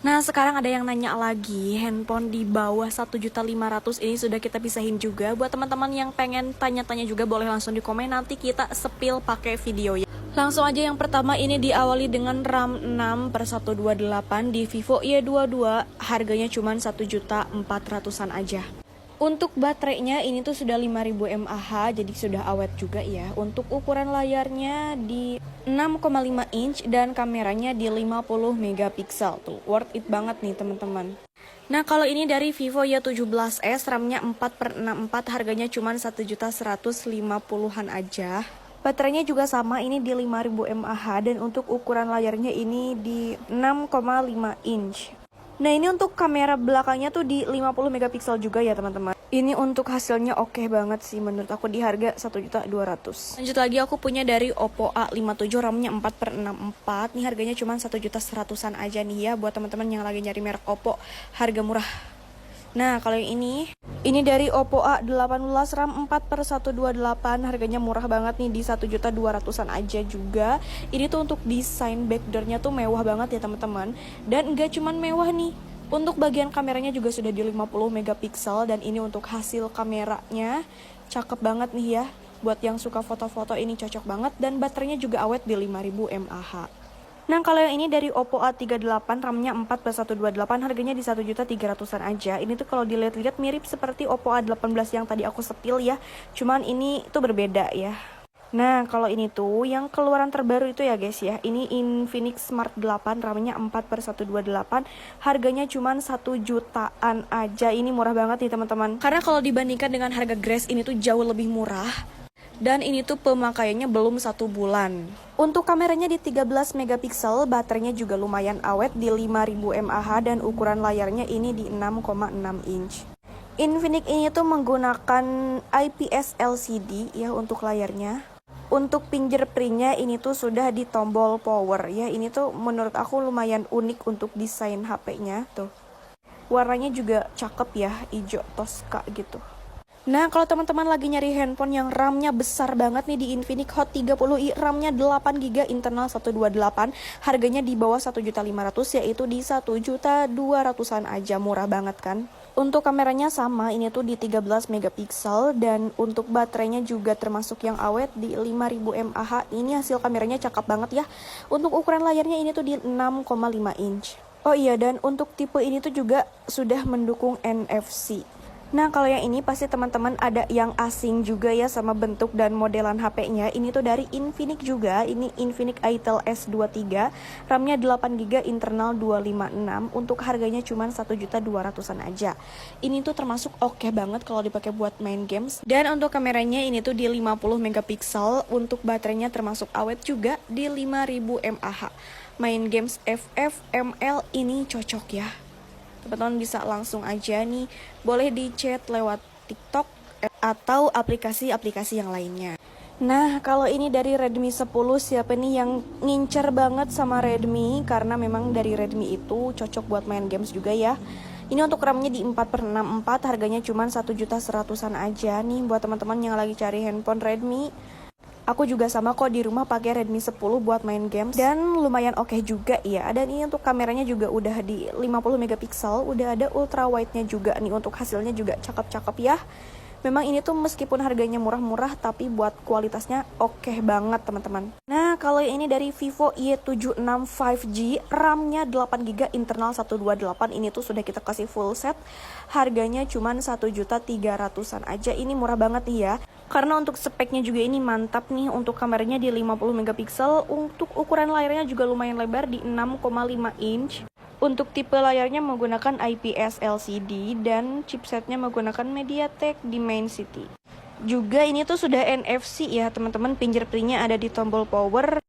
Nah, sekarang ada yang nanya lagi, handphone di bawah 1.500.000 ini sudah kita pisahin juga. Buat teman-teman yang pengen tanya-tanya juga boleh langsung di komen, nanti kita sepil pakai video ya. Langsung aja yang pertama ini diawali dengan RAM 6/128 di Vivo Y22, harganya cuma 1.400.000-an aja. Untuk baterainya ini tuh sudah 5000 mAh, jadi sudah awet juga ya. Untuk ukuran layarnya di 6,5 inch dan kameranya di 50 megapiksel. Tuh, worth it banget nih teman-teman. Nah, kalau ini dari Vivo Y17s, RAM-nya 4/64, harganya cuma 1.150.000-an aja. Baterainya juga sama, ini di 5000 mAh dan untuk ukuran layarnya ini di 6,5 inch. Nah, ini untuk kamera belakangnya tuh di 50 megapiksel juga ya teman-teman. Ini untuk hasilnya oke banget sih menurut aku di harga 1.200.000. Lanjut lagi aku punya dari Oppo A57, RAM-nya 4/64. Nih harganya cuma 1.100.000-an aja nih ya buat teman-teman yang lagi nyari merek Oppo harga murah. Nah, kalau yang ini dari Oppo A18, RAM 4/128, harganya murah banget nih di 1.200.000-an aja juga. Ini tuh untuk desain backdoornya tuh mewah banget ya teman-teman. Dan enggak cuman mewah nih, untuk bagian kameranya juga sudah di 50 megapiksel dan ini untuk hasil kameranya cakep banget nih ya. Buat yang suka foto-foto ini cocok banget dan baterainya juga awet di 5000 mAh. Nah, kalau yang ini dari Oppo A38, RAM-nya 4/128, harganya di 1.300.000-an aja. Ini tuh kalau dilihat-lihat mirip seperti Oppo A18 yang tadi aku sepil ya. Cuman ini tuh berbeda ya. Nah, kalau ini tuh yang keluaran terbaru itu ya guys ya. Ini Infinix Smart 8, RAM-nya 4/128, harganya cuma 1 jutaan aja. Ini murah banget nih teman-teman. Karena kalau dibandingkan dengan harga Grace ini tuh jauh lebih murah. Dan ini tuh pemakaiannya belum 1 bulan. Untuk kameranya di 13 megapiksel, baterainya juga lumayan awet di 5000 mAh dan ukuran layarnya ini di 6,6 inch. Infinix ini tuh menggunakan IPS LCD ya untuk layarnya. Untuk fingerprintnya ini tuh sudah di tombol power ya. Ini tuh menurut aku lumayan unik untuk desain HP-nya tuh. Warnanya juga cakep ya, hijau Tosca gitu. Nah, kalau teman-teman lagi nyari handphone yang RAM-nya besar banget nih di Infinix Hot 30i, RAM-nya 8GB, internal 128, harganya di bawah 1.500.000 yaitu di 1.200.000-an aja, murah banget kan? Untuk kameranya sama, ini tuh di 13 megapiksel dan untuk baterainya juga termasuk yang awet di 5000 mAh. Ini hasil kameranya cakep banget ya. Untuk ukuran layarnya ini tuh di 6,5 inch. Oh iya, dan untuk tipe ini tuh juga sudah mendukung NFC. Nah, kalau yang ini pasti teman-teman ada yang asing juga ya sama bentuk dan modelan HP-nya. Ini tuh dari Infinix juga, ini Infinix Itel S23, RAM-nya 8GB, internal 256, untuk harganya cuma 1.200.000-an aja. Ini tuh termasuk oke banget kalau dipakai buat main games. Dan untuk kameranya ini tuh di 50 megapiksel, untuk baterainya termasuk awet juga di 5000 mAh. Main games FF, ML ini cocok ya. Teman-teman bisa langsung aja nih, boleh di chat lewat TikTok atau aplikasi-aplikasi yang lainnya. Nah, kalau ini dari Redmi 10, siapa nih yang ngincer banget sama Redmi? Karena memang dari Redmi itu cocok buat main games juga ya. Ini untuk RAM-nya di 4/64, harganya cuma 1.100.000-an aja nih buat teman-teman yang lagi cari handphone Redmi. Aku juga sama kok di rumah pakai Redmi 10 buat main games dan lumayan oke juga ya. Dan ini untuk kameranya juga udah di 50 megapiksel, udah ada ultra wide-nya juga nih, untuk hasilnya juga cakep-cakep ya. Memang ini tuh meskipun harganya murah-murah tapi buat kualitasnya oke banget teman-teman. Nah, kalau ini dari Vivo Y76 5G, RAM-nya 8GB, internal 128, ini tuh sudah kita kasih full set. Harganya cuma 1.300.000-an aja. Ini murah banget nih ya. Karena untuk speknya juga ini mantap nih, untuk kameranya di 50 megapiksel, untuk ukuran layarnya juga lumayan lebar di 6,5 inch. Untuk tipe layarnya menggunakan IPS LCD dan chipsetnya menggunakan MediaTek Dimensity. Juga ini tuh sudah NFC ya teman-teman, fingerprintnya ada di tombol power.